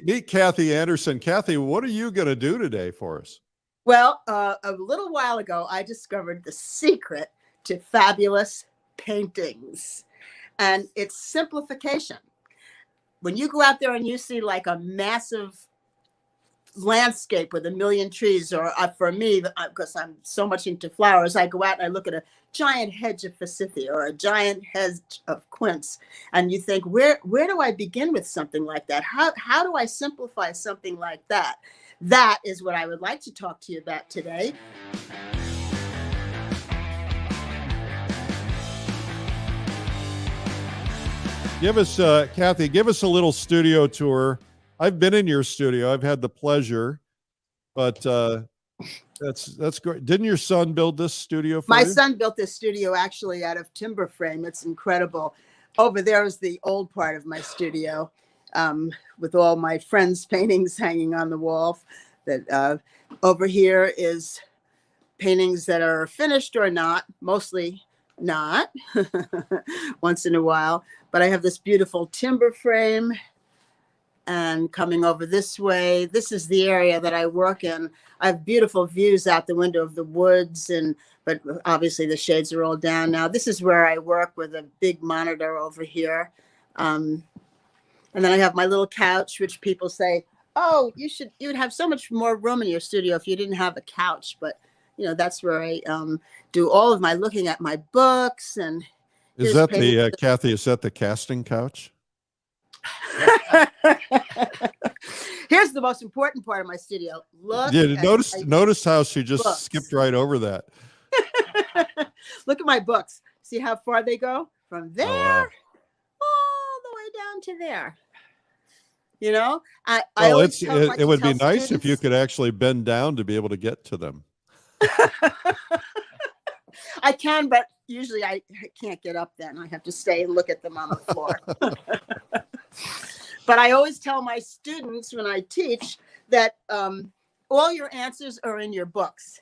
Meet Kathy Anderson. Kathy, what are you going to do today for us? Well, a little while ago, I discovered the secret to fabulous paintings, and it's simplification. When you go out there and you see like a massive landscape with a million trees, or for me, because I'm so much into flowers, I go out and I look at a giant hedge of forsythia or a giant hedge of quince, and you think, where do I begin with something like that? How do I simplify something like that? That is what I would like to talk to you about today. Give us, Kathy, give us a little studio tour. I've been in your studio. I've had the pleasure, but that's great. Didn't your son build this studio for you? My son built this studio actually out of timber frame. It's incredible. Over there is the old part of my studio, with all my friends' paintings hanging on the wall. That over here is paintings that are finished or not, mostly not, once in a while. But I have this beautiful timber frame. And coming over this way, this is the area that I work in. I have beautiful views out the window of the woods, but obviously the shades are all down now. This is where I work with a big monitor over here. And then I have my little couch, which people say, oh, you'd have so much more room in your studio if you didn't have a couch. But, that's where I do all of my looking at my books. And is that Kathy, is that the casting couch? Here's the most important part of my studio. Look. Yeah, notice how she just skipped right over that. Look at my books. See how far they go? From there all the way down to there. It would be nice if you could actually bend down to be able to get to them. I can, but usually I can't get up then. I have to stay and look at them on the floor. But I always tell my students when I teach that all your answers are in your books.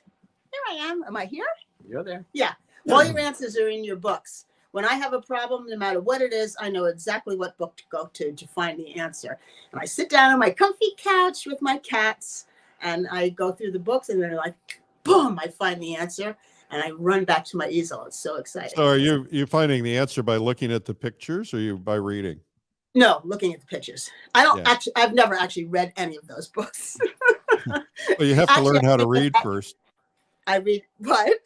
Here I am. Am I here? You're there. Yeah. All your answers are in your books. When I have a problem, no matter what it is, I know exactly what book to go to find the answer. And I sit down on my comfy couch with my cats, and I go through the books, and they're like, boom, I find the answer. And I run back to my easel. It's so exciting. So are you finding the answer by looking at the pictures or by reading? No, looking at the pictures. I've never actually read any of those books. Well, you have to learn how to read first. I read what?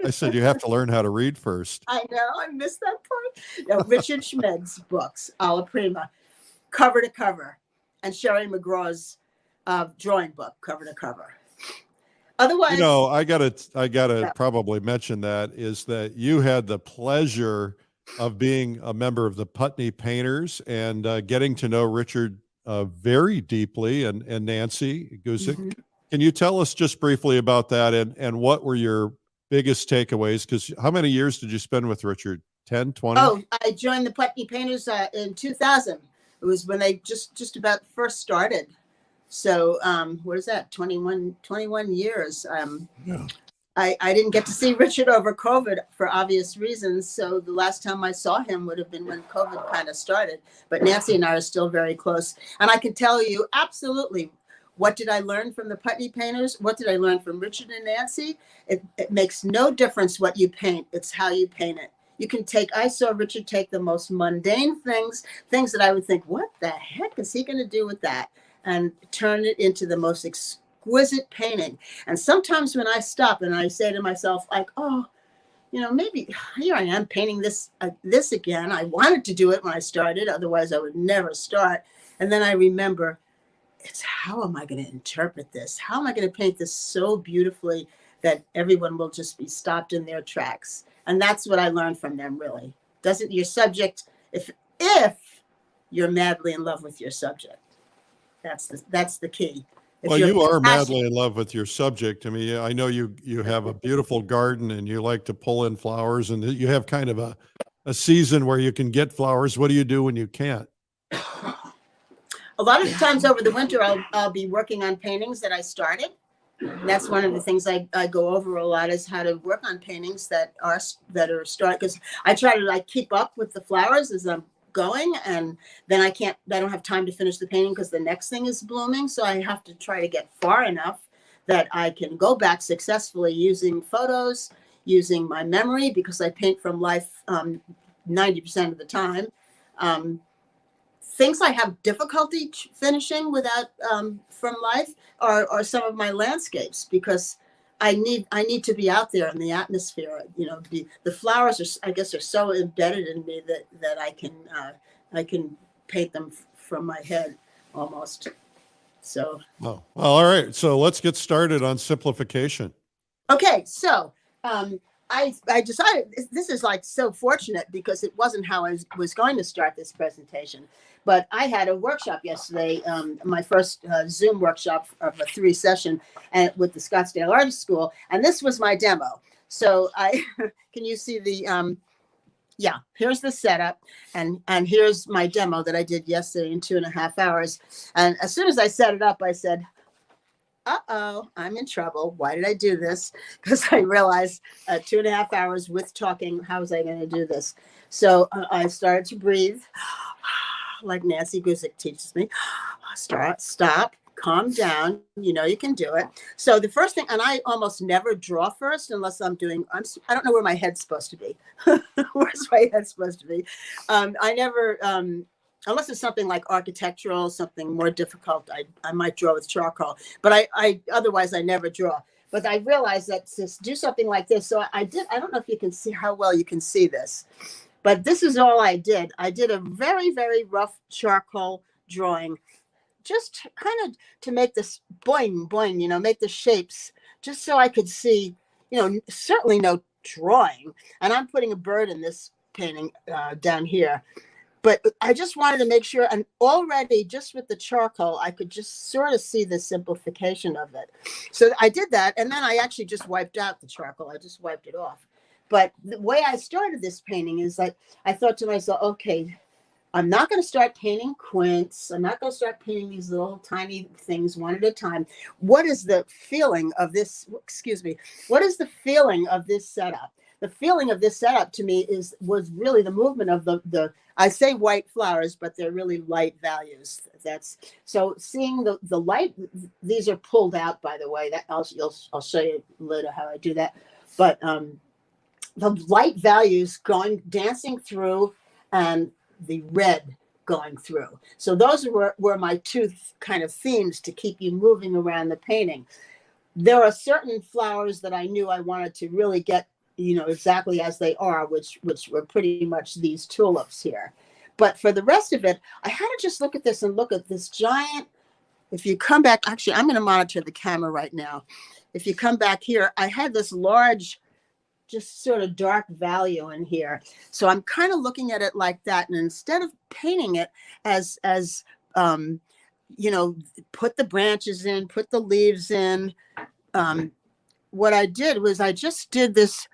I said you have to learn how to read first. I know. I missed that part. No, Richard Schmidt's books, Alla Prima, cover to cover, and Sherry McGraw's drawing book, cover to cover. Otherwise, I gotta probably mention that is that you had the pleasure of being a member of the Putney Painters and getting to know Richard very deeply and Nancy Guzik. Mm-hmm. Can you tell us just briefly about that and what were your biggest takeaways? Because how many years did you spend with Richard? 10, 20? Oh, I joined the Putney Painters in 2000. It was when they just about first started. So what is that? 21 years. Yeah. I didn't get to see Richard over COVID for obvious reasons. So the last time I saw him would have been when COVID kind of started. But Nancy and I are still very close. And I can tell you absolutely, what did I learn from the Putney Painters? What did I learn from Richard and Nancy? It makes no difference what you paint. It's how you paint it. I saw Richard take the most mundane things that I would think, what the heck is he going to do with that? And turn it into the most exquisite painting. And sometimes when I stop and I say to myself, like, oh, maybe here I am painting this again. I wanted to do it when I started. Otherwise, I would never start. And then I remember, it's how am I going to interpret this? How am I going to paint this so beautifully that everyone will just be stopped in their tracks? And that's what I learned from them, really. Doesn't your subject, if you're madly in love with your subject, that's the key. Well, you are madly in love with your subject. I mean, I know you have a beautiful garden and you like to pull in flowers, and you have kind of a season where you can get flowers. What do you do when you can't? A lot of the times over the winter, I'll be working on paintings that I started. And that's one of the things I go over a lot is how to work on paintings that are started, because I try to keep up with the flowers as I'm going, and then I don't have time to finish the painting because the next thing is blooming. So I have to try to get far enough that I can go back successfully using photos, using my memory, because I paint from life 90% of the time. Things I have difficulty finishing without from life are some of my landscapes, because I need to be out there in the atmosphere. You know, the flowers are, I guess, are so embedded in me that I can paint them from my head almost. So. Oh, well, all right. So let's get started on simplification. Okay, so I decided this is like so fortunate, because it wasn't how I was going to start this presentation. But I had a workshop yesterday, my first Zoom workshop of a 3-session and with the Scottsdale Art School, and this was my demo. So can you see the yeah, here's the setup, and here's my demo that I did yesterday in 2.5 hours. And as soon as I set it up, I said, uh-oh, I'm in trouble. Why did I do this? Because I realized 2.5 hours with talking, how was I going to do this? So I started to breathe like Nancy Guzik teaches me. Stop, calm down. You know you can do it. So the first thing, and I almost never draw first unless I don't know where my head's supposed to be. Where's my head supposed to be? I never, unless it's something like architectural, something more difficult, I might draw with charcoal. But otherwise I never draw. But I realized that to do something like this, so I don't know if you can see how well you can see this, but this is all I did. I did a very, very rough charcoal drawing, just kind of to make this boing, boing, you know, make the shapes, just so I could see, you know, certainly no drawing. And I'm putting a bird in this painting down here. But I just wanted to make sure, and already just with the charcoal, I could just sort of see the simplification of it. So I did that, and then I actually just wiped out the charcoal. I just wiped it off. But the way I started this painting is like, I thought to myself, okay, I'm not going to start painting quints. I'm not going to start painting these little tiny things one at a time. What is the feeling of this? Excuse me. What is the feeling of this setup? The feeling of this setup to me was really the movement of the I say white flowers, but they're really light values. That's so seeing the light. These are pulled out, by the way. That I'll show you later how I do that. But the light values dancing through, and the red going through. So those were my two kind of themes to keep you moving around the painting. There are certain flowers that I knew I wanted to really get, you know, exactly as they are, which were pretty much these tulips here. But for the rest of it, I had to just look at this and look at this giant. If you come back, actually, I'm going to monitor the camera right now. If you come back here, I had this large, just sort of dark value in here. So I'm kind of looking at it like that. And instead of painting it as you know, put the branches in, put the leaves in, what I did was I just did this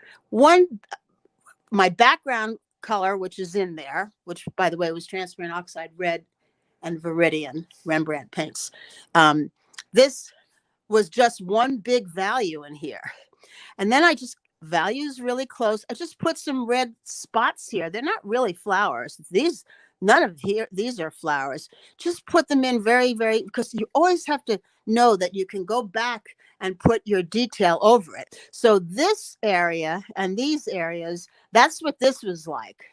my background color, which is in there, which, by the way, was transparent oxide red and Viridian Rembrandt paints. This was just one big value in here. And then I just values really close. I just put some red spots here. They're not really flowers. None of these are flowers. Just put them in very, very, because you always have to know that you can go back and put your detail over it. So this area and these areas, that's what this was like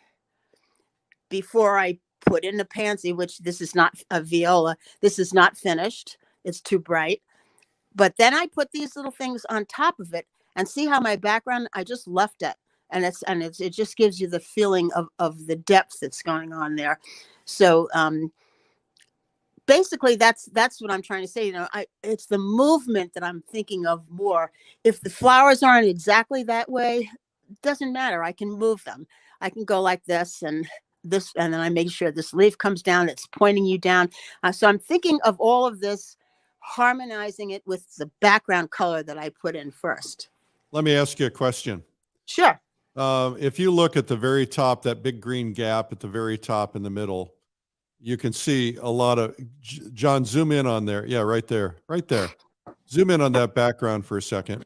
before I put in the pansy, which this is not a viola. This is not finished. It's too bright. But then I put these little things on top of it, and see how my background, I just left it. And it just gives you the feeling of the depth that's going on there. So basically that's what I'm trying to say. You know, it's the movement that I'm thinking of more. If the flowers aren't exactly that way, it doesn't matter. I can move them. I can go like this and this, and then I make sure this leaf comes down. It's pointing you down. So I'm thinking of all of this, harmonizing it with the background color that I put in first. Let me ask you a question. Sure. If you look at the very top, that big green gap at the very top in the middle, you can see a lot of, John, zoom in on there. Yeah, right there, right there. Zoom in on that background for a second.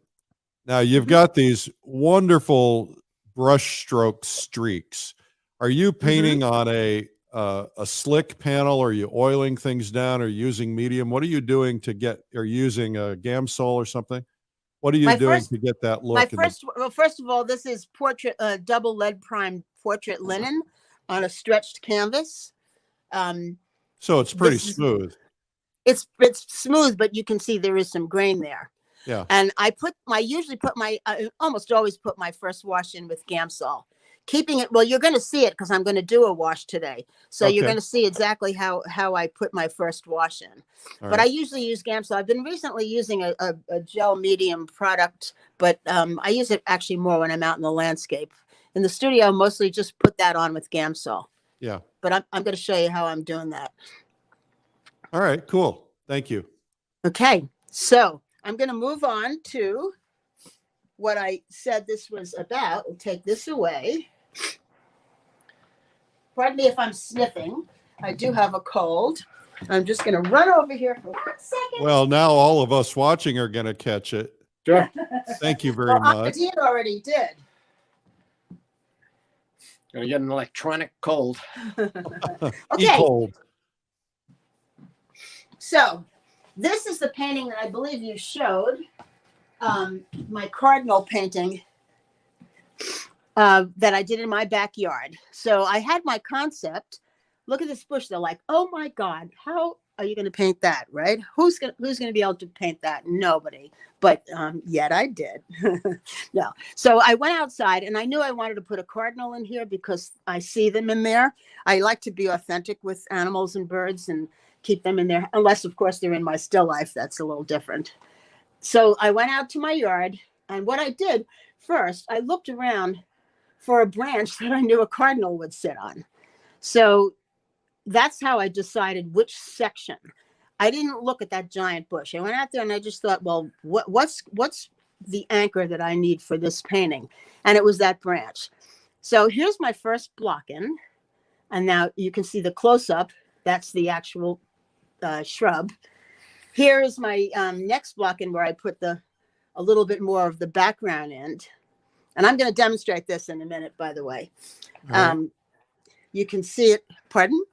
Now you've got these wonderful brush stroke streaks. Are you painting on a a slick panel? Are you oiling things down or using medium? What are you doing to get, or using a Gamsol or something? What are you My doing first, to get that my look? well, first of all, this is portrait, double lead prime portrait linen on a stretched canvas. So it's pretty smooth. It's smooth, but you can see there is some grain there. Yeah. And I usually put I almost always put my first wash in with Gamsol, keeping it. Well, you're going to see it because I'm going to do a wash today. So you're Okay. going to see exactly how I put my first wash in. All But right. I usually use Gamsol. I've been recently using a gel medium product, but I use it actually more when I'm out in the landscape. In the studio, mostly just put that on with Gamsol. Yeah. But I'm going to show you how I'm doing that. All right, cool. Thank you. Okay, so I'm going to move on to what I said this was about. We'll take this away. Pardon me if I'm sniffing. I do have a cold. I'm just going to run over here for 1 second. Well, now all of us watching are going to catch it. Sure. Thank you very much. I already did. Gonna get an electronic cold. Okay. Cold. So this is the painting that I believe you showed, my cardinal painting that I did in my backyard. So I had my concept. Look at this bush. They're like, oh my God, how are you going to paint that, right? Who's going to be able to paint that? Nobody. But yet I did. No. So I went outside and I knew I wanted to put a cardinal in here because I see them in there. I like to be authentic with animals and birds and keep them in there, unless of course they're in my still life. That's a little different. So I went out to my yard, and what I did first, I looked around for a branch that I knew a cardinal would sit on. So that's how I decided which section. I didn't look at that giant bush. I went out there and I just thought, well, what's the anchor that I need for this painting? And it was that branch. So here's my first block in. And now you can see the close-up. That's the actual shrub. Here is my next block in where I put a little bit more of the background in. And I'm going to demonstrate this in a minute, by the way. Right. You can see it. Pardon?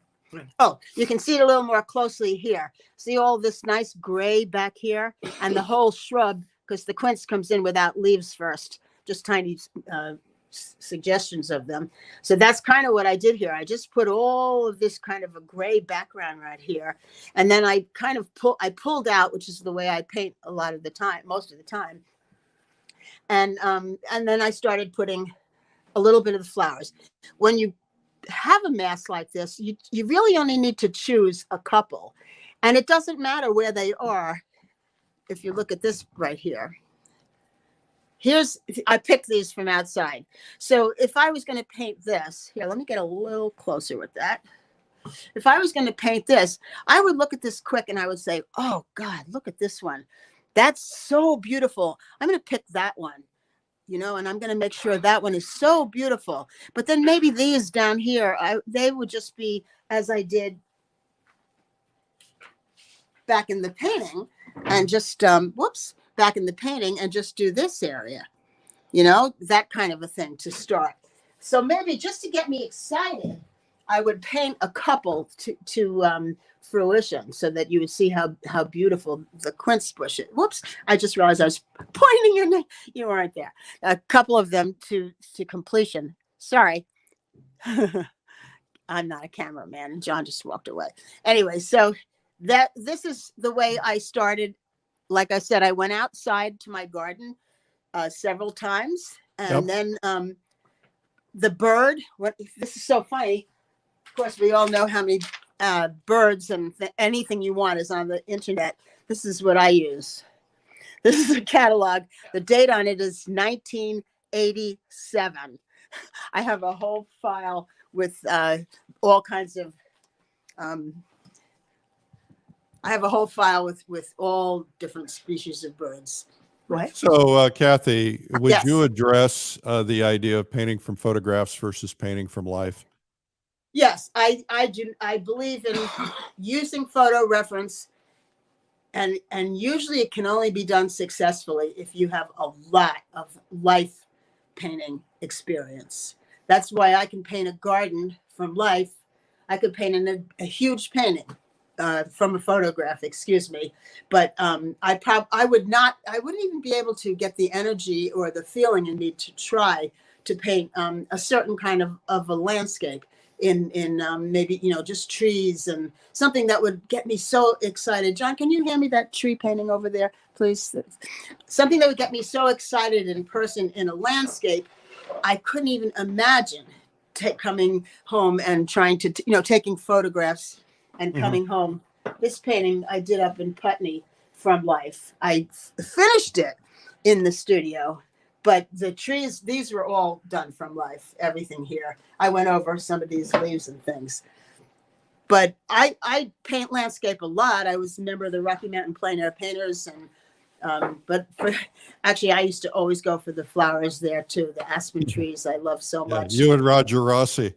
Oh, you can see it a little more closely here. See all this nice gray back here and the whole shrub, because the quince comes in without leaves first, just tiny suggestions of them. So that's kind of what I did here. I just put all of this kind of a gray background right here. And then I kind of pulled out, which is the way I paint a lot of the time, most of the time. And then I started putting a little bit of the flowers. When you have a mass like this, you really only need to choose a couple. And it doesn't matter where they are. If you look at this right here, I picked these from outside. So if I was going to paint this, here, let me get a little closer with that. If I was going to paint this, I would look at this quick and I would say, oh God, look at this one. That's so beautiful. I'm going to pick that one, and I'm going to make sure that one is so beautiful. But then maybe these down here, they would just be as I did back in the painting and just, back in the painting and just do this area, that kind of a thing to start. So maybe just to get me excited, I would paint a couple to fruition so that you would see how beautiful the quince bush is. Whoops, I just realized I was pointing your name. You weren't there. A couple of them to completion. Sorry. I'm not a cameraman, and John just walked away. Anyway, so this is the way I started. Like I said, I went outside to my garden several times, and then the bird. This is so funny. Of course, we all know how many birds and anything you want is on the internet. This is what I use. This is a catalog. The date on it is 1987. I have a whole file with all kinds of. I have a whole file with all different species of birds. What? So, Kathy, would Yes. you address the idea of painting from photographs versus painting from life? Yes, I do. I believe in using photo reference, and usually it can only be done successfully if you have a lot of life painting experience. That's why I can paint a garden from life. I could paint a huge painting from a photograph, excuse me. But I wouldn't even be able to get the energy or the feeling in me to try to paint a certain kind of a landscape in maybe, just trees and something that would get me so excited. John, can you hand me that tree painting over there, please? Something that would get me so excited in person in a landscape, I couldn't even imagine coming home and trying to, taking photographs and coming home. This painting I did up in Putney from life. I finished it in the studio, but the trees, these were all done from life, everything here. I went over some of these leaves and things. But I paint landscape a lot. I was a member of the Rocky Mountain Plein Air Painters, and actually, I used to always go for the flowers there too. The aspen trees, I love so much. You and Roger Rossi.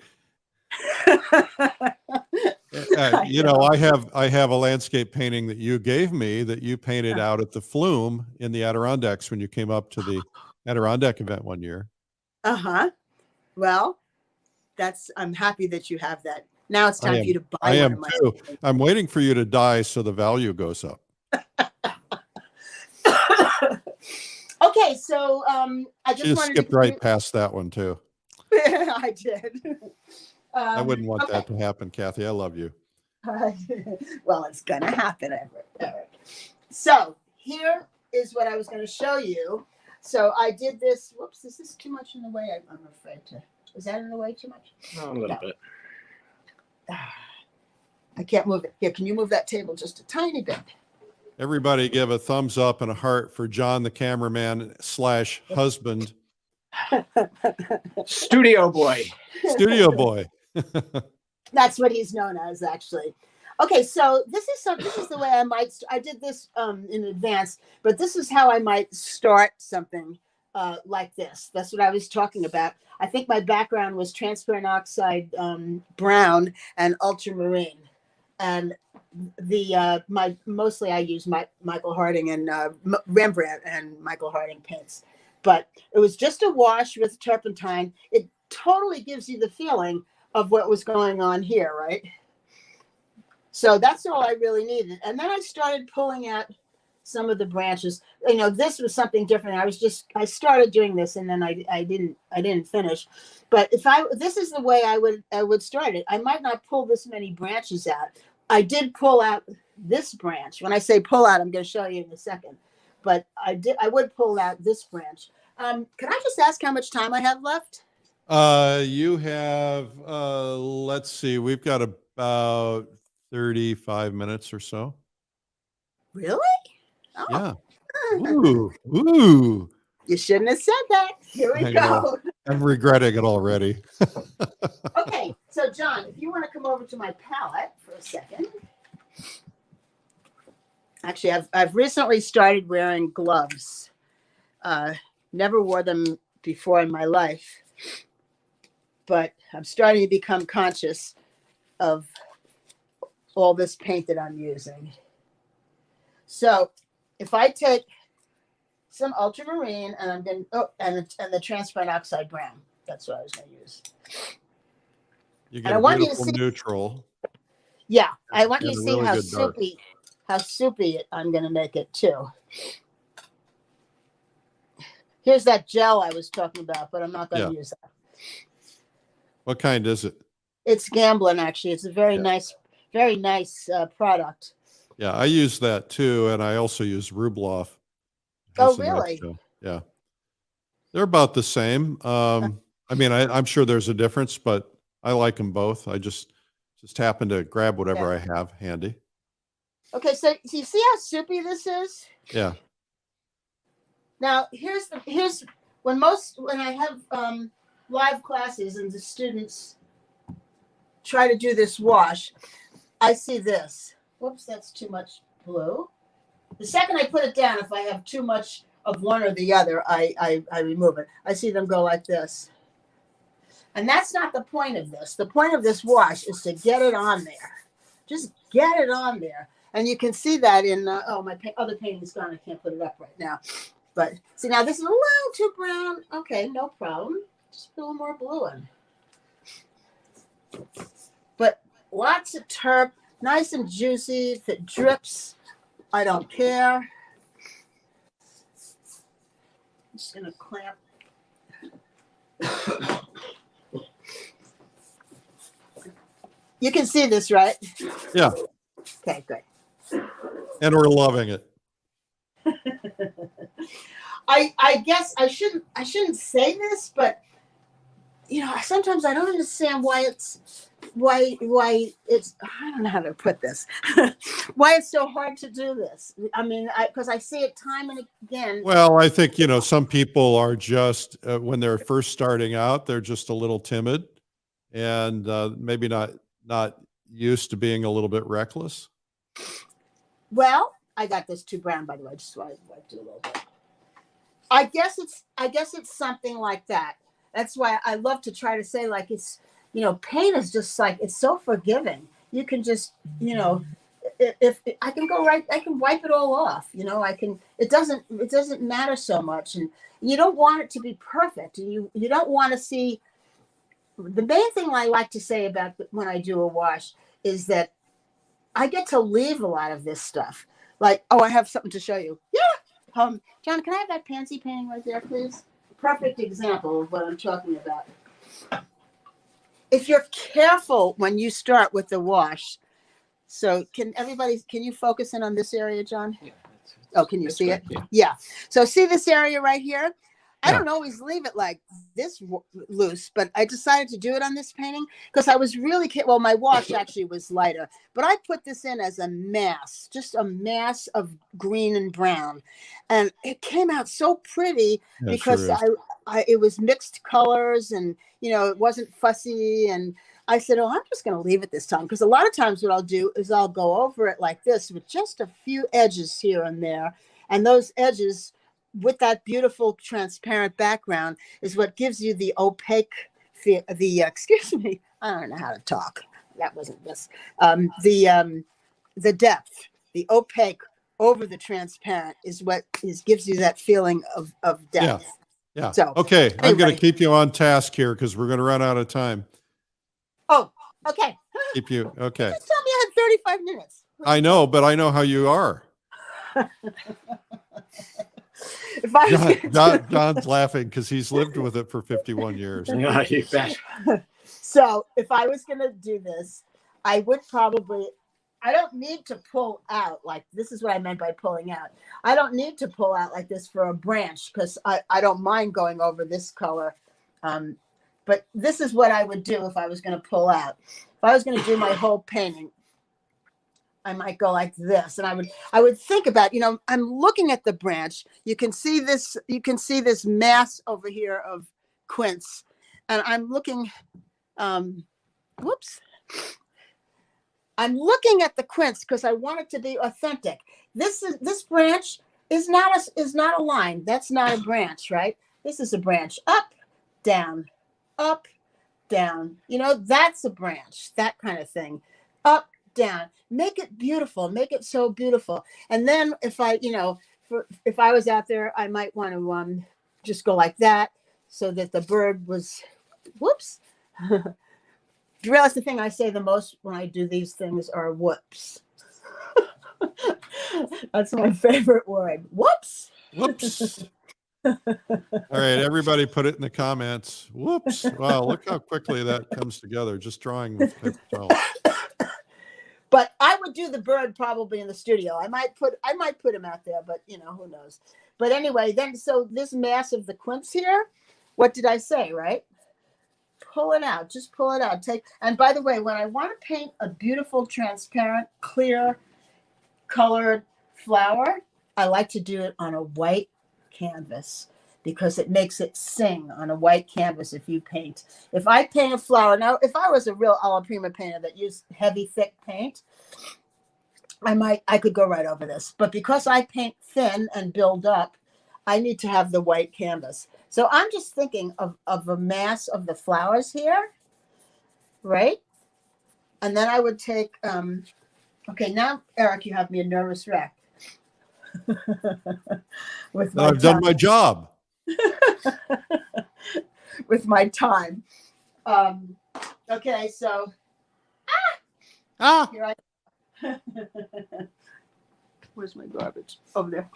I have a landscape painting that you gave me that you painted out at the Flume in the Adirondacks when you came up to the Adirondack event one year. Well, I'm happy that you have that. Now it's time for you to buy. I am too. I'm waiting for you to die so the value goes up. Okay, so I just wanted skipped right past that one too. I did. I wouldn't want that to happen, Kathy. I love you. Well, it's gonna happen, Eric. So here is what I was going to show you. So I did this. Whoops, is this too much in the way? I'm afraid to. Is that in the way too much? A little bit. I can't move it. Here, can you move that table just a tiny bit? Everybody give a thumbs up and a heart for John, the cameraman / husband. Studio boy. Studio boy. That's what he's known as, actually. Okay, so this is the way I did this in advance, but this is how I might start something like this. That's what I was talking about. I think my background was transparent oxide brown and ultramarine, and mostly I use Michael Harding and Rembrandt and Michael Harding paints, but it was just a wash with turpentine. It totally gives you the feeling of what was going on here, right? So that's all I really needed. And then I started pulling out some of the branches. This was something different. I started doing this and then I didn't finish. But this is the way I would start it. I might not pull this many branches out. I did pull out this branch. When I say pull out, I'm going to show you in a second. But I would pull out this branch. Can I just ask how much time I have left? You have, let's see, we've got about 35 minutes or so. Really? Oh. Yeah. Ooh. You shouldn't have said that. Here we go. I'm regretting it already. Okay, so John, if you want to come over to my palette for a second. Actually, I've recently started wearing gloves. Never wore them before in my life, but I'm starting to become conscious of all this paint that I'm using. So if I take some ultramarine and I'm going and the transparent oxide brown, that's what I was going to use. You get a beautiful neutral. Yeah, I want you to see really how soupy I'm going to make it too. Here's that gel I was talking about, but I'm not going to use that. What kind is it? It's Gamblin, actually. It's a very nice product. Yeah, I use that too, and I also use Rubloff. Oh, really? Yeah, they're about the same. I mean, I'm sure there's a difference, but I like them both. I just happen to grab whatever I have handy. Okay, so you see how soupy this is? Yeah. Now here's when I have live classes and the students try to do this wash, I see this. Whoops, that's too much blue. The second I put it down, if I have too much of one or the other, I remove it. I see them go like this. And that's not the point of this. The point of this wash is to get it on there. Just get it on there. And you can see that in, my other painting's gone. I can't put it up right now. But see, now this is a little too brown. Okay, no problem. Just put a little more blue in. But Lots of turp, nice and juicy. If it drips, I don't care. I'm just gonna clamp. You can see this, right? Yeah. Okay, good. And we're loving it. I guess I shouldn't say this, but sometimes I don't understand why it's I don't know how to put this. Why it's so hard to do this. I mean, because I see it time and again. Well, I think, some people are just, when they're first starting out, they're just a little timid and maybe not used to being a little bit reckless. Well, I got this too brown, by the way. Just so I do a little bit. I guess it's something like that. That's why I love to try to say, like, it's, paint is just like, it's so forgiving. You can just, if I can go right, I can wipe it all off. It doesn't matter so much. And you don't want it to be perfect. And you don't want to see, the main thing I like to say about when I do a wash is that I get to leave a lot of this stuff. Like, oh, I have something to show you. Yeah. John, can I have that pansy painting right there, please? Perfect example of what I'm talking about. If you're careful when you start with the wash, so can you focus in on this area, John? Yeah. Oh, can you see good, it? Yeah. So see this area right here? I Yeah. don't always leave it like this loose, but I decided to do it on this painting because I was really, well, my wash actually was lighter, but I put this in as a mass, just a mass of green and brown. And it came out so pretty Yeah, because sure is. it was mixed colors and, it wasn't fussy. And I said, oh, I'm just going to leave it this time. Because a lot of times what I'll do is I'll go over it like this with just a few edges here and there. And those edges, with that beautiful transparent background, is what gives you the opaque, excuse me, I don't know how to talk. That wasn't this. The depth, the opaque over the transparent is what gives you that feeling of depth. Yeah. So, okay. anyway. I'm going to keep you on task here because we're going to run out of time. Oh, okay. Keep you. Okay. Just tell me I had 35 minutes. I know, but I know how you are. If I John's laughing because he's lived with it for 51 years. Yeah, you bet. So if I was going to do this, I would probably, I don't need to pull out like, this is what I meant by pulling out. I don't need to pull out like this for a branch because I don't mind going over this color. But this is what I would do if I was going to pull out. If I was going to do my whole painting, I might go like this. And I would think about, I'm looking at the branch. You can see this mass over here of quince. And I'm looking, whoops. I'm looking at the quince because I want it to be authentic. This branch is not a line. That's not a branch, right? This is a branch. Up, down, up, down. That's a branch, that kind of thing. Up, down. Make it beautiful. Make it so beautiful. And then if I was out there, I might want to just go like that so that the bird was, whoops. You realize the thing I say the most when I do these things are whoops. That's my favorite word. Whoops. Whoops. All right, everybody put it in the comments. Whoops. Wow, look how quickly that comes together, just drawing with paper towel. But I would do the bird probably in the studio. I might put him out there, but who knows. But anyway, so this mass of the quince here, what did I say, right? Pull it out, just pull it out. And by the way, when I want to paint a beautiful, transparent, clear, colored flower, I like to do it on a white canvas because it makes it sing on a white canvas if you paint. If I paint a flower, now if I was a real alla prima painter that used heavy, thick paint, I could go right over this. But because I paint thin and build up, I need to have the white canvas. So I'm just thinking of a mass of the flowers here, right? And then I would take, okay, now, Eric, you have me a nervous wreck. I've done my job. With my time. Okay, so, Ah, Here I. Where's my garbage? Over there.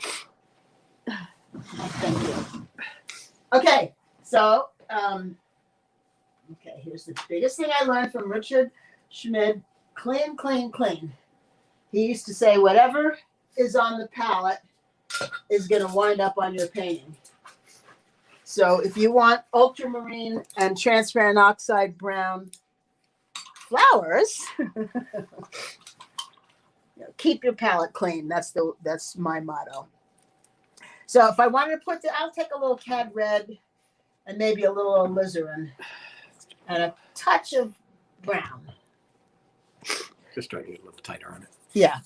Thank you. Okay, so okay, here's the biggest thing I learned from Richard Schmid: clean, clean, clean. He used to say, whatever is on the palette is going to wind up on your painting. So if you want ultramarine and transparent oxide brown flowers, keep your palette clean. That's my motto. So if I wanted to put I'll take a little cad red and maybe a little alizarin and a touch of brown. Just trying to get a little tighter on it. Yeah.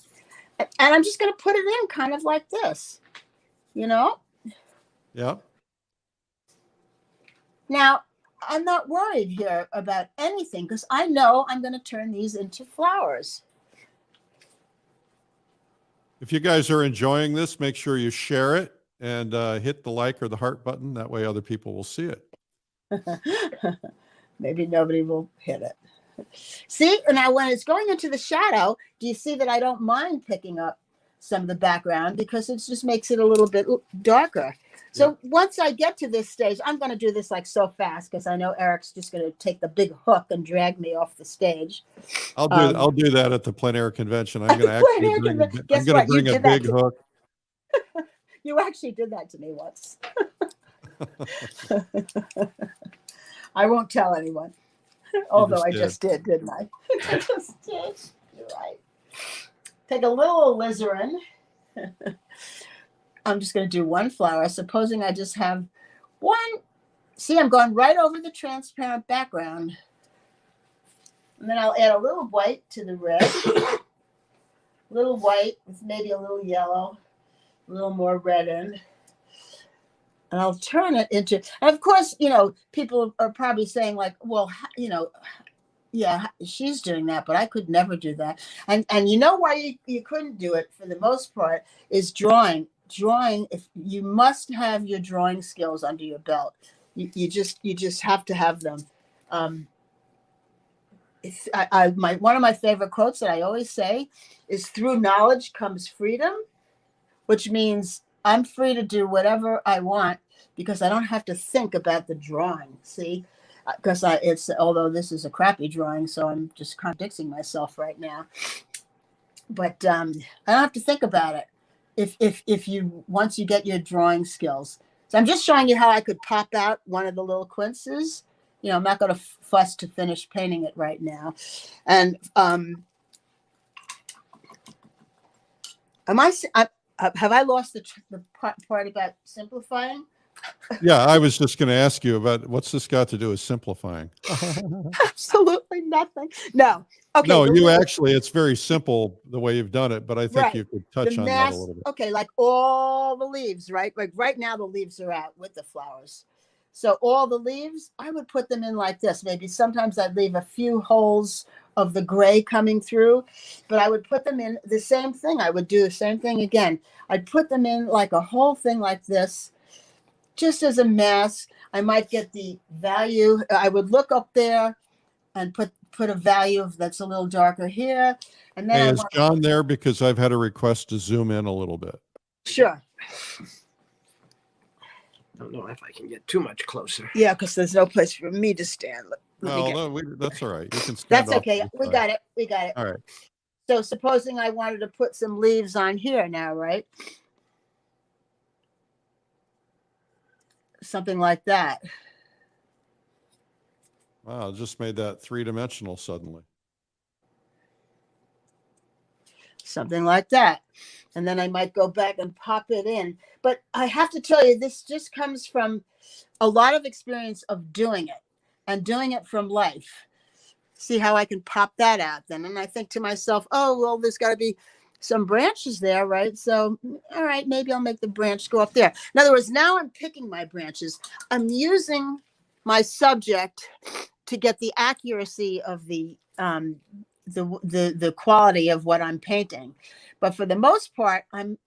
And I'm just going to put it in kind of like this, you know? yeah. Now, I'm not worried here about anything because I know I'm going to turn these into flowers. If you guys are enjoying this, make sure you share it and hit the like or the heart button. That way other people will see it. Maybe nobody will hit it. See, now when it's going into the shadow, do you see that I don't mind picking up some of the background because it just makes it a little bit darker. So once I get to this stage, I'm going to do this like so fast because I know Eric's just going to take the big hook and drag me off the stage. I'll do that at the plein air convention. I'm going to actually bring a big hook. You actually did that to me once. I won't tell anyone. Although I just did, didn't I? I just did. You're right. Take a little alizarin. I'm just going to do one flower. Supposing I just have one. See, I'm going right over the transparent background. And then I'll add a little white to the red. A little white with maybe a little yellow. A little more red in. And I'll turn it into, and of course, people are probably saying like, well, yeah, she's doing that, but I could never do that. And you know why you couldn't do it for the most part is drawing. If you must have your drawing skills under your belt, you just have to have them. One of my favorite quotes that I always say is, "Through knowledge comes freedom," which means I'm free to do whatever I want because I don't have to think about the drawing. See, because although this is a crappy drawing, so I'm just contradicting myself right now. But I don't have to think about it if you once you get your drawing skills. So I'm just showing you how I could pop out one of the little quinces. I'm not going to fuss to finish painting it right now. And have I lost the part about simplifying? Yeah, I was just going to ask you about what's this got to do with simplifying? Absolutely nothing. No. Okay. No, it's very simple the way you've done it, but I think you could touch on that a little bit. Okay, like all the leaves, right? Like right now the leaves are out with the flowers. So all the leaves, I would put them in like this. Maybe sometimes I'd leave a few holes of the gray coming through, but I would put them in the same thing. I would do the same thing again. I'd put them in like a whole thing like this, just as a mask. I might get the value. I would look up there and put a value that's a little darker here. And then is John there? Because I've had a request to zoom in a little bit. Sure. I don't know if I can get too much closer. Yeah, because there's no place for me to stand. That's all right. You can stand. That's okay. We got it. All right. So supposing I wanted to put some leaves on here now, right? Something like that. Wow, just made that three-dimensional suddenly. Something like that. And then I might go back and pop it in. But I have to tell you, this just comes from a lot of experience of doing it and doing it from life. See how I can pop that out then. And I think to myself, oh, well, there's got to be some branches there, right? So, all right, maybe I'll make the branch go up there. In other words, now I'm picking my branches. I'm using my subject to get the accuracy of the quality of what I'm painting. But for the most part, I'm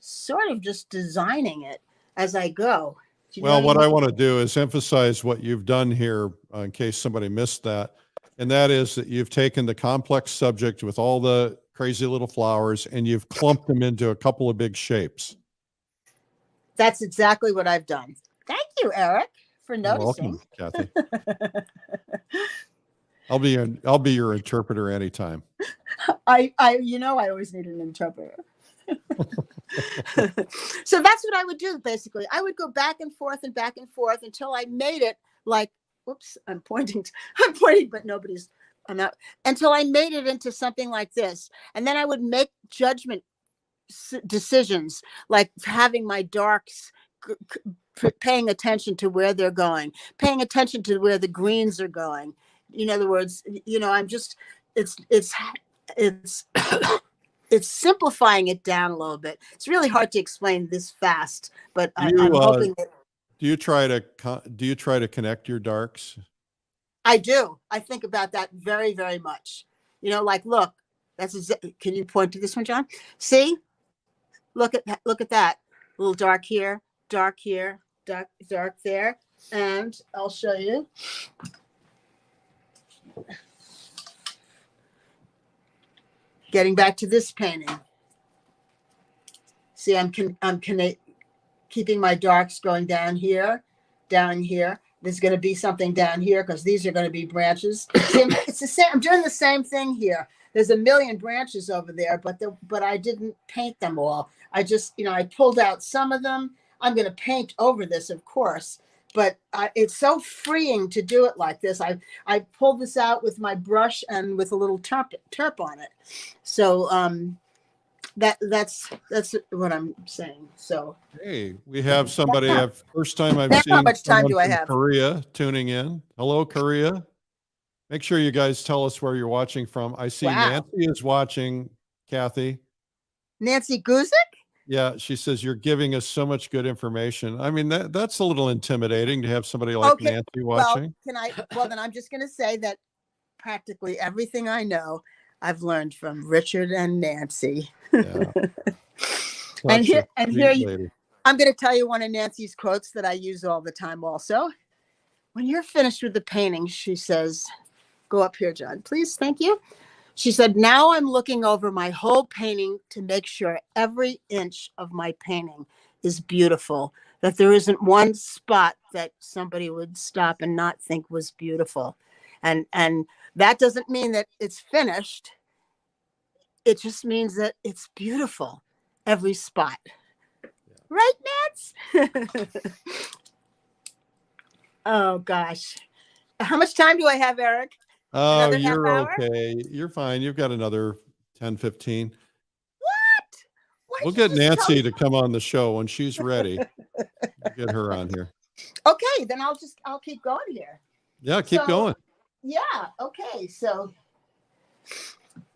sort of just designing it as I go. Well, what I want to do is emphasize what you've done here in case somebody missed that. And that is that you've taken the complex subject with all the crazy little flowers and you've clumped them into a couple of big shapes. That's exactly what I've done. Thank you, Eric, for You're noticing. welcome, Kathy. I'll be your interpreter anytime. I always need an interpreter. So that's what I would do. Basically, I would go back and forth until I made it like, whoops, I'm pointing, but I'm not, until I made it into something like this. And then I would make judgment decisions, like having my darks, paying attention to where they're going, paying attention to where the greens are going. In other words, I'm just, it's it's simplifying it down a little bit. It's really hard to explain this fast, but I'm hoping that. Do you try to connect your darks? I do. I think about that very, very much. Like, look, can you point to this one, John? See, look at that. A little dark here, dark there. And I'll show you. Getting back to this painting. See, I'm keeping my darks going down here. There's going to be something down here because these are going to be branches. See, it's the same. I'm doing the same thing here. There's a million branches over there, but I didn't paint them all. I just, I pulled out some of them. I'm going to paint over this, of course, but it's so freeing to do it like this. I pulled this out with my brush and with a little terp on it. So that's what I'm saying. So hey, we have somebody. First time I've seen how much time do I from have? Korea tuning in. Hello, Korea. Make sure you guys tell us where you're watching from. I see Nancy is watching. Kathy. Nancy Guzik? Yeah, she says you're giving us so much good information. I mean, that's a little intimidating to have somebody like Nancy watching. Well, then I'm just going to say that practically everything I know, I've learned from Richard and Nancy. Yeah. and here I'm going to tell you one of Nancy's quotes that I use all the time also. When you're finished with the painting, she says, go up here, John, please. Thank you. She said, now I'm looking over my whole painting to make sure every inch of my painting is beautiful, that there isn't one spot that somebody would stop and not think was beautiful. And that doesn't mean that it's finished. It just means that it's beautiful, every spot. Right, Nance? Oh, gosh. How much time do I have, Eric? Oh, you're okay. You're fine. You've got another 10, 15. What? We'll get Nancy to come on the show when she's ready. We'll get her on here. Okay, then I'll keep going here. Yeah, keep going. Yeah, okay. So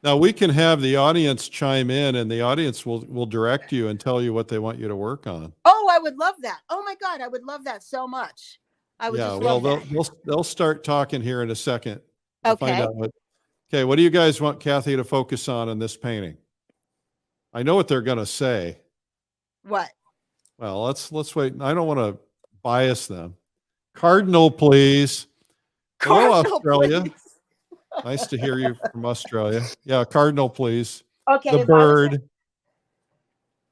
now we can have the audience chime in and the audience will direct you and tell you what they want you to work on. Oh, I would love that. Oh my God, I would love that so much. I would just love that. They'll start talking here in a second. Okay. What do you guys want Kathy to focus on in this painting? I know what they're going to say. What? Well, let's wait. I don't want to bias them. Cardinal, please. Hello, Australia. Please. Nice to hear you from Australia. Yeah, cardinal, please. Okay. The bird.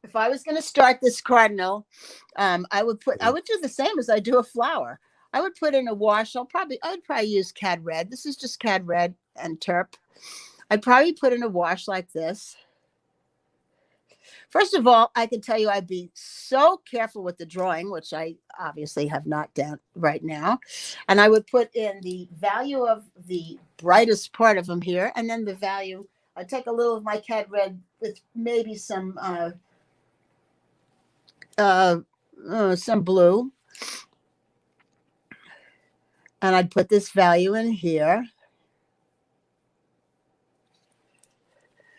If I was going to start this cardinal, I would do the same as I do a flower. I would put in a wash. I would probably use Cad Red. This is just Cad Red and Terp. I'd probably put in a wash like this. First of all, I can tell you I'd be so careful with the drawing, which I obviously have not done right now. And I would put in the value of the brightest part of them here. And then the value, I'd take a little of my Cad Red with maybe some blue. And I'd put this value in here.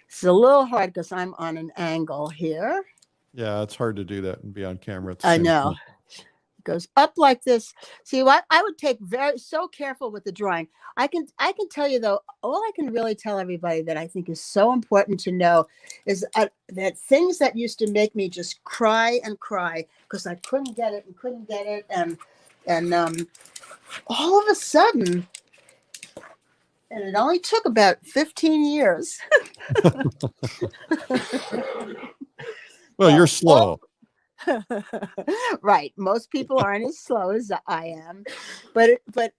It's a little hard because I'm on an angle here. Yeah, it's hard to do that and be on camera. I know. It goes up like this. See, what I would take so careful with the drawing. I can tell you though, all I can really tell everybody that I think is so important to know is that things that used to make me just cry and cry because I couldn't get it and all of a sudden And it only took about 15 years. Well, you're slow. Right. Most people aren't as slow as I am, but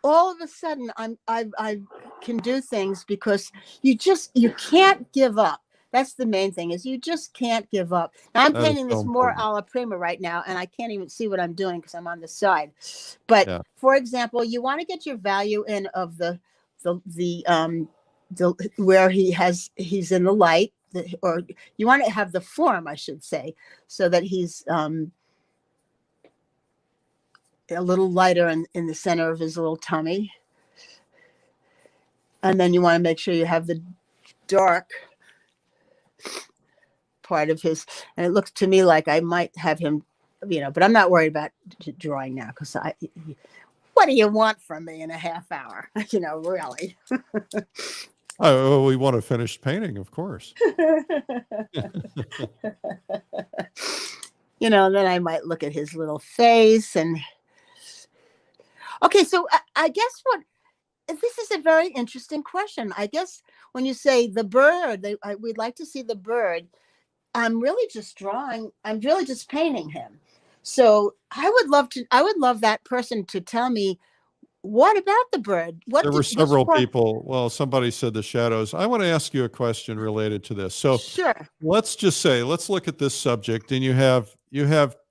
all of a sudden I can do things because you can't give up. That's the main thing, is you just can't give up. Now I'm That is painting so this more important. alla prima right now, and I can't even see what I'm doing because I'm on the side. But Yeah. for example, you want to get your value in of the where he's in the light, or you want to have the form, I should say, so that he's a little lighter in the center of his little tummy. And then you want to make sure you have the dark part of his, and it looks to me like I might have him, but I'm not worried about drawing now, because what do you want from me in a half hour? Really. Oh, we want a finished painting, of course. Then I might look at his little face and, okay, so I guess this is a very interesting question. I guess when you say the bird, we'd like to see the bird. I'm really just painting him. So I would love that person to tell me, what about the bird? There were several people. Well, somebody said the shadows. I want to ask you a question related to this. So Sure. let's look at this subject, and you have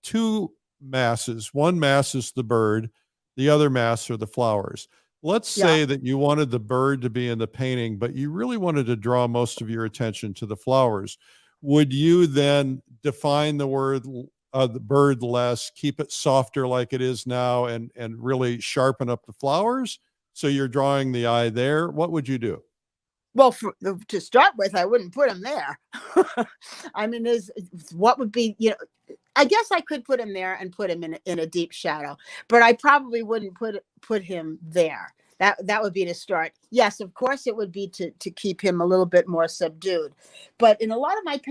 two masses. One mass is the bird, the other mass are the flowers. Let's say that you wanted the bird to be in the painting, but you really wanted to draw most of your attention to the flowers. Would you then define the bird less, keep it softer like it is now, and really sharpen up the flowers so you're drawing the eye there? What would you do? Well, to start with, I wouldn't put him there. I mean, what would be, I guess I could put him there and put him in a deep shadow, but I probably wouldn't put him there. That would be to start. Yes, of course, it would be to keep him a little bit more subdued. But in a lot of my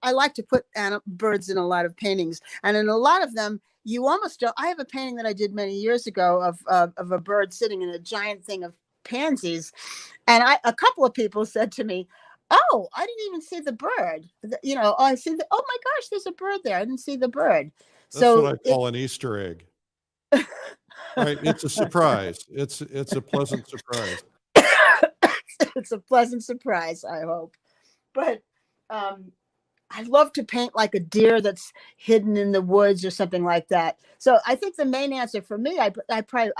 I like to put birds in a lot of paintings, and in a lot of them, you almost don't. I have a painting that I did many years ago of a bird sitting in a giant thing of pansies, and a couple of people said to me, "Oh, I didn't even see the bird. I see oh my gosh, there's a bird there. I didn't see the bird." That's what I call an Easter egg. Right, it's a surprise. It's a pleasant surprise. It's a pleasant surprise, I hope. But I love to paint like a deer that's hidden in the woods or something like that. So I think the main answer for me, I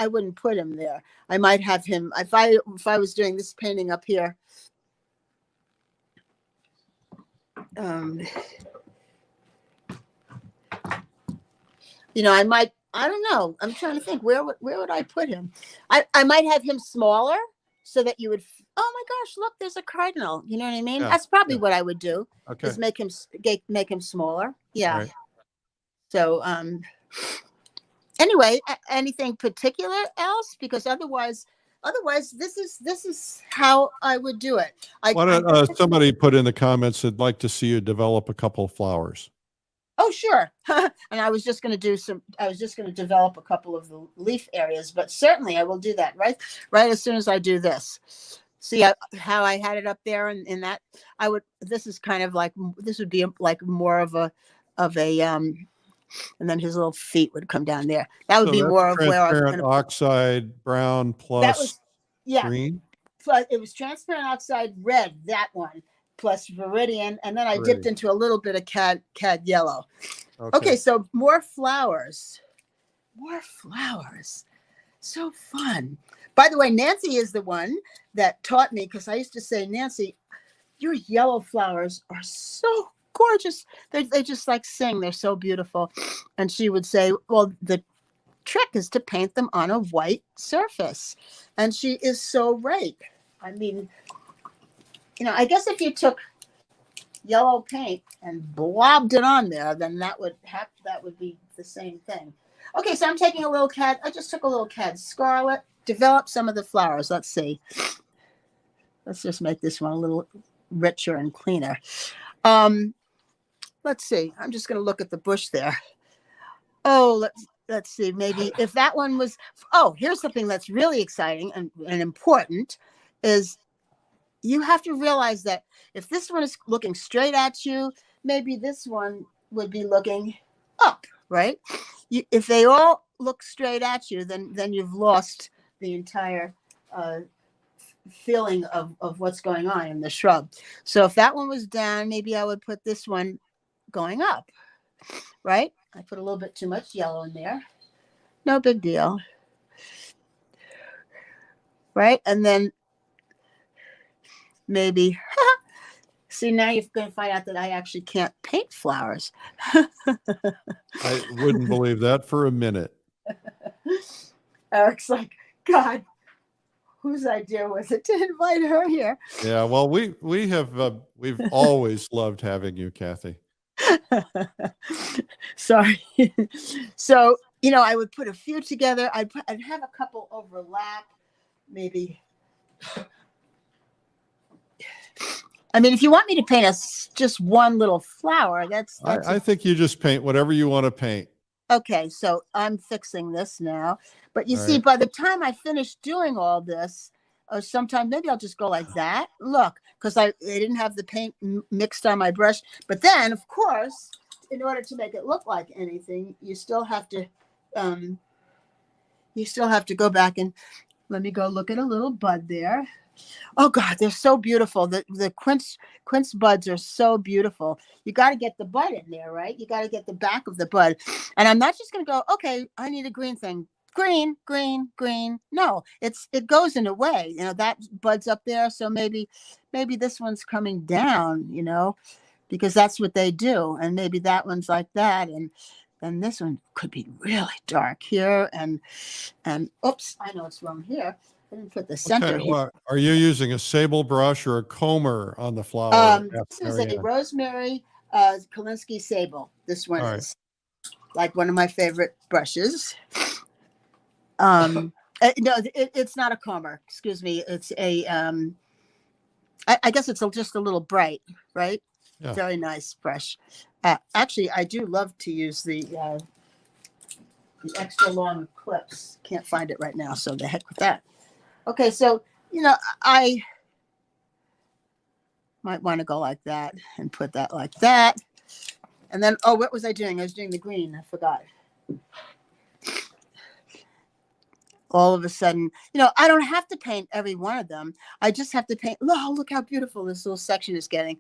wouldn't put him there. I might have him, if I was doing this painting up here. I don't know. I'm trying to think, where would I put him? I might have him smaller so that you would, oh my gosh, look, there's a cardinal. You know what I mean? Yeah, That's probably what I would do. Okay. Is make him smaller. Yeah. Right. So anyway, anything particular else? Because otherwise this is how I would do it. Why don't somebody put in the comments that'd like to see you develop a couple of flowers? Oh, sure. And I was just going to develop a couple of the leaf areas, but certainly I will do that right as soon as I do this. See how I had it up there, and in that this is kind of like, this would be like more of a and then his little feet would come down there. That would be more of where transparent oxide brown plus green. Plus, it was transparent oxide red, that one, plus Viridian, and then I dipped into a little bit of cad yellow. Okay, so more flowers. So fun. By the way, Nancy is the one that taught me, because I used to say, Nancy, your yellow flowers are so gorgeous. They just like sing. They're so beautiful. And she would say, well, the trick is to paint them on a white surface. And she is so right. I mean, I guess if you took yellow paint and blobbed it on there, then that would be the same thing. Okay, so I'm taking I just took a little cad scarlet, developed some of the flowers. Let's see. Let's just make this one a little richer and cleaner. Let's see. I'm just going to look at the bush there. Oh, let's see, maybe if that one was, oh, here's something that's really exciting and important is you have to realize that if this one is looking straight at you, maybe this one would be looking up, right? If they all look straight at you, then you've lost the entire feeling of what's going on in the shrub. So if that one was down, maybe I would put this one going up, right? I put a little bit too much yellow in there. No big deal. Right? And then maybe, see, now you're going to find out that I actually can't paint flowers. I wouldn't believe that for a minute. Eric's like, God, whose idea was it to invite her here? Yeah, well, we've always loved having you, Kathy. Sorry. So, I would put a few together. I'd have a couple overlap, maybe. I mean, if you want me to paint just one little flower, that's I think you just paint whatever you want to paint. okay. So I'm fixing this now. But you All see, right. by the time I finish doing all this, or sometime maybe I'll just go like that. Look, because I didn't have the paint mixed on my brush. But then, of course, in order to make it look like anything, you still have to go back and let me go look at a little bud there. Oh God, they're so beautiful. The quince buds are so beautiful. You got to get the bud in there, right? You got to get the back of the bud. And I'm not just going to go, okay, I need a green thing. Green, green, green. No, it goes in a way, that bud's up there. So maybe this one's coming down, because that's what they do. And maybe that one's like that. And then this one could be really dark here. And oops, I know it's wrong here. I didn't put the center Okay, here. well, are you using a sable brush or a comber on the flower? This is a Rosemary Kalinsky sable. This one All is like one of my favorite brushes. No, it's not a comber. Excuse me. It's a. I guess it's just a little bright, right? Yeah. Very nice brush. Actually, I do love to use the extra long clips. Can't find it right now, so the heck with that. Okay, so I might want to go like that and put that like that. And then, oh, what was I doing? I was doing the green. I forgot. All of a sudden, I don't have to paint every one of them. I just have to paint. Oh, look how beautiful this little section is getting.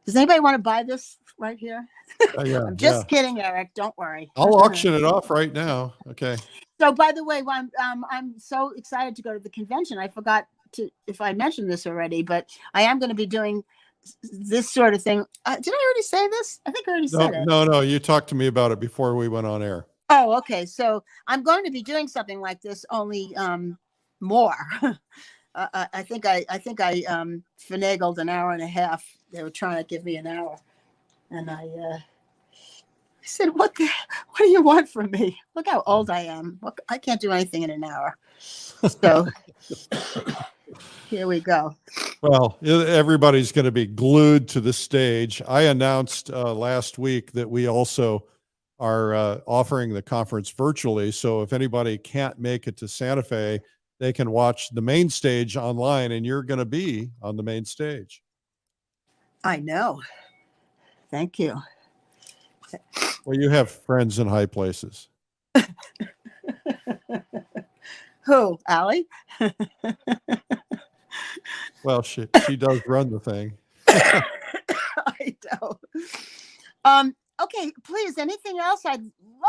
Does anybody want to buy this right here? Yeah, I'm just kidding, Eric. Don't worry. I'll auction it off right now. Okay. So, by the way, I'm so excited to go to the convention. I forgot if I mentioned this already, but I am going to be doing this sort of thing. Did I already say this? I think I already said it. No. You talked to me about it before we went on air. Oh, okay. So I'm going to be doing something like this, only more. I think I finagled an hour and a half. They were trying to give me an hour, and I said, "What do you want from me? Look how old I am. Look, I can't do anything in an hour." So here we go. Well, everybody's going to be glued to the stage. I announced last week that we also are offering the conference virtually. So if anybody can't make it to Santa Fe, they can watch the main stage online, and you're going to be on the main stage. I know. Thank you. Well, you have friends in high places. Who, Allie? Well, she does run the thing. I know. Okay, please. Anything else? I'd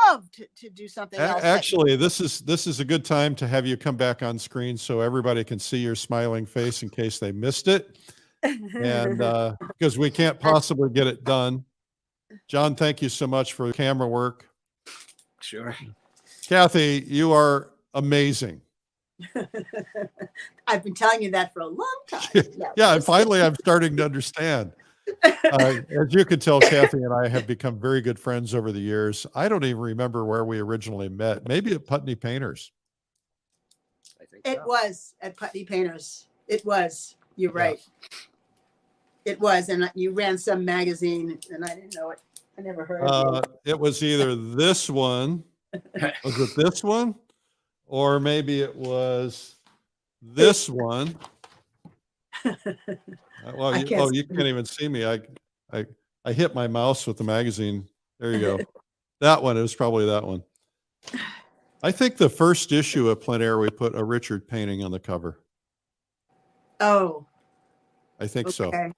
love to do something else. Actually, this is a good time to have you come back on screen so everybody can see your smiling face in case they missed it. And because we can't possibly get it done. John, thank you so much for the camera work. Sure. Kathy, you are amazing. I've been telling you that for a long time. Yeah, and finally I'm starting to understand. As you can tell, Kathy and I have become very good friends over the years. I don't even remember where we originally met. Maybe at Putney Painters. I think It so. was at Putney Painters. It was. You're right. It was. And you ran some magazine and I didn't know it. I never heard of it. It was either this one Was it this one? Or maybe it was this one. Well, I can't you can't even see me. I hit my mouse with the magazine. There you go. That one. It was probably that one. I think the first issue of Plein Air, we put a Richard painting on the cover. Oh, I think so. okay.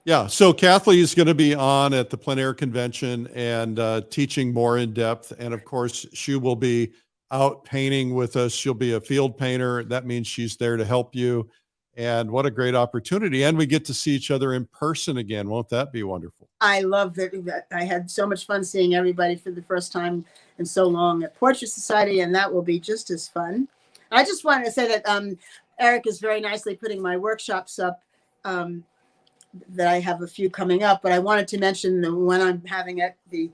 Yeah. So Kathleen is going to be on at the Plein Air convention and teaching more in depth. And of course, she will be out painting with us. She'll be a field painter. That means she's there to help you. And what a great opportunity. And we get to see each other in person again. Won't that be wonderful? I love that. I had so much fun seeing everybody for the first time in so long at Portrait Society, and that will be just as fun. I just wanted to say that Eric is very nicely putting my workshops up, that I have a few coming up, but I wanted to mention the one I'm having at the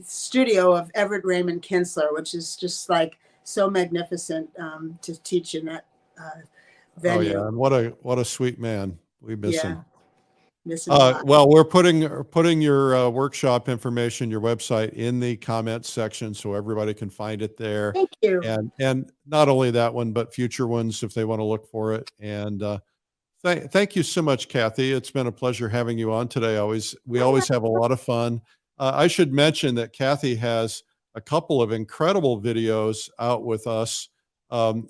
studio of Everett Raymond Kinsler, which is just like so magnificent to teach in that venue. Oh yeah, and what a sweet man. We miss him. Miss him a lot. Well, we're putting your workshop information, your website in the comments section so everybody can find it there. Thank you. And not only that one, but future ones if they want to look for it. And thank you so much, Kathy. It's been a pleasure having you on today. We always have a lot of fun. I should mention that Kathy has a couple of incredible videos out with us.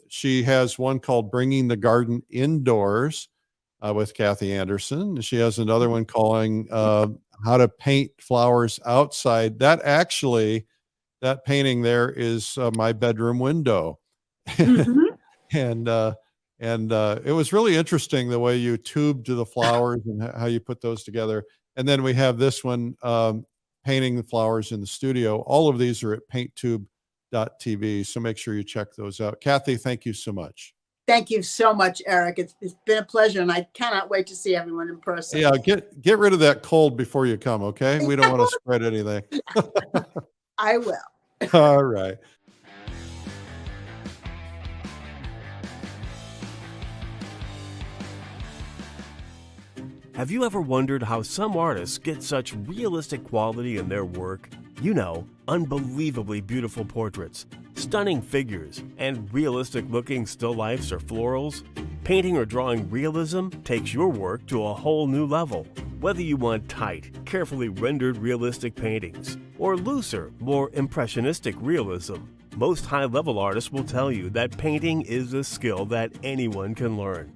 She has one called Bringing the Garden Indoors with Kathy Anderson. She has another one calling How to Paint Flowers Outside. That painting there is my bedroom window. And it was really interesting the way you tubed the flowers and how you put those together. And then we have this one, painting the flowers in the studio. All of these are at painttube.tv. So make sure you check those out. Kathy, thank you so much. Thank you so much, Eric. It's been a pleasure, and I cannot wait to see everyone in person. Yeah, get rid of that cold before you come, okay? We don't want to spread anything. I will. All right. Have you ever wondered how some artists get such realistic quality in their work? You know, unbelievably beautiful portraits, stunning figures, and realistic-looking still lifes or florals? Painting or drawing realism takes your work to a whole new level. Whether you want tight, carefully rendered realistic paintings, or looser, more impressionistic realism, most high-level artists will tell you that painting is a skill that anyone can learn.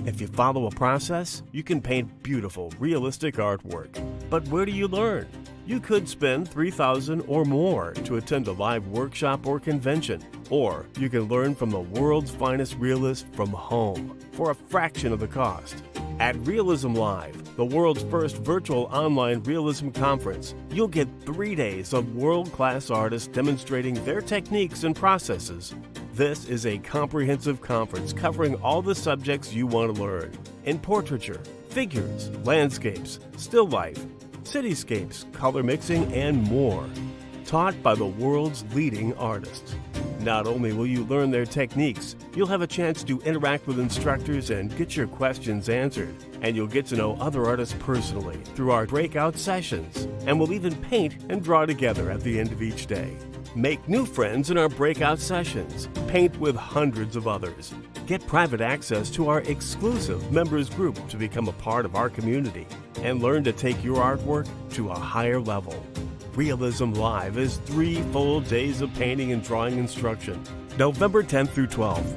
If you follow a process, you can paint beautiful, realistic artwork. But where do you learn? You could spend $3,000 or more to attend a live workshop or convention, or you can learn from the world's finest realists from home for a fraction of the cost. At Realism Live, the world's first virtual online realism conference, you'll get 3 days of world-class artists demonstrating their techniques and processes. This is a comprehensive conference covering all the subjects you want to learn in portraiture, figures, landscapes, still life, cityscapes, color mixing, and more. Taught by the world's leading artists. Not only will you learn their techniques, you'll have a chance to interact with instructors and get your questions answered. And you'll get to know other artists personally through our breakout sessions. And we'll even paint and draw together at the end of each day. Make new friends in our breakout sessions. Paint with hundreds of others. Get private access to our exclusive members group to become a part of our community. And learn to take your artwork to a higher level. Realism Live is 3 full days of painting and drawing instruction, November 10th through 12th.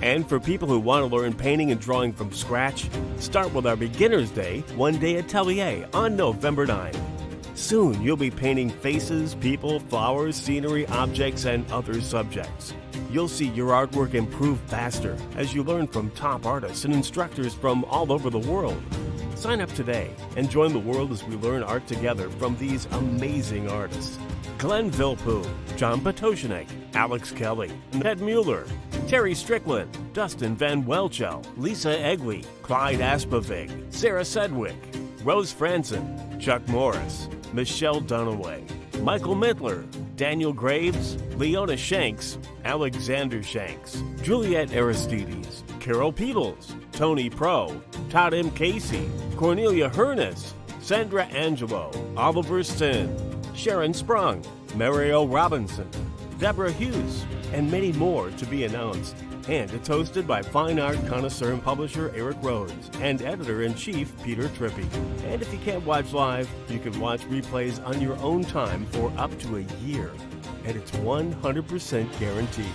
And for people who want to learn painting and drawing from scratch, start with our Beginner's Day, 1-day atelier on November 9th. Soon you'll be painting faces, people, flowers, scenery, objects, and other subjects. You'll see your artwork improve faster as you learn from top artists and instructors from all over the world. Sign up today and join the world as we learn art together from these amazing artists. Glenn Vilppu, John Potoshanek, Alex Kelly, Ned Mueller, Terry Strickland, Dustin Van Welchel, Lisa Egley, Clyde Aspavig, Sarah Sedgwick, Rose Franson, Chuck Morris, Michelle Dunaway, Michael Mittler, Daniel Graves, Leona Shanks, Alexander Shanks, Juliet Aristides, Carol Peebles, Tony Pro, Todd M. Casey, Cornelia Hernes, Sandra Angelo, Oliver Sin, Sharon Sprung, Mario Robinson, Deborah Hughes, and many more to be announced. And it's hosted by fine art connoisseur and publisher Eric Rhodes and editor-in-chief Peter Trippi. And if you can't watch live, you can watch replays on your own time for up to a year. And it's 100% guaranteed.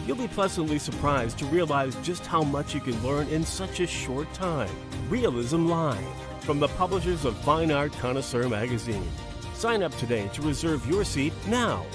You'll be pleasantly surprised to realize just how much you can learn in such a short time. Realism Live, from the publishers of Fine Art Connoisseur magazine. Sign up today to reserve your seat now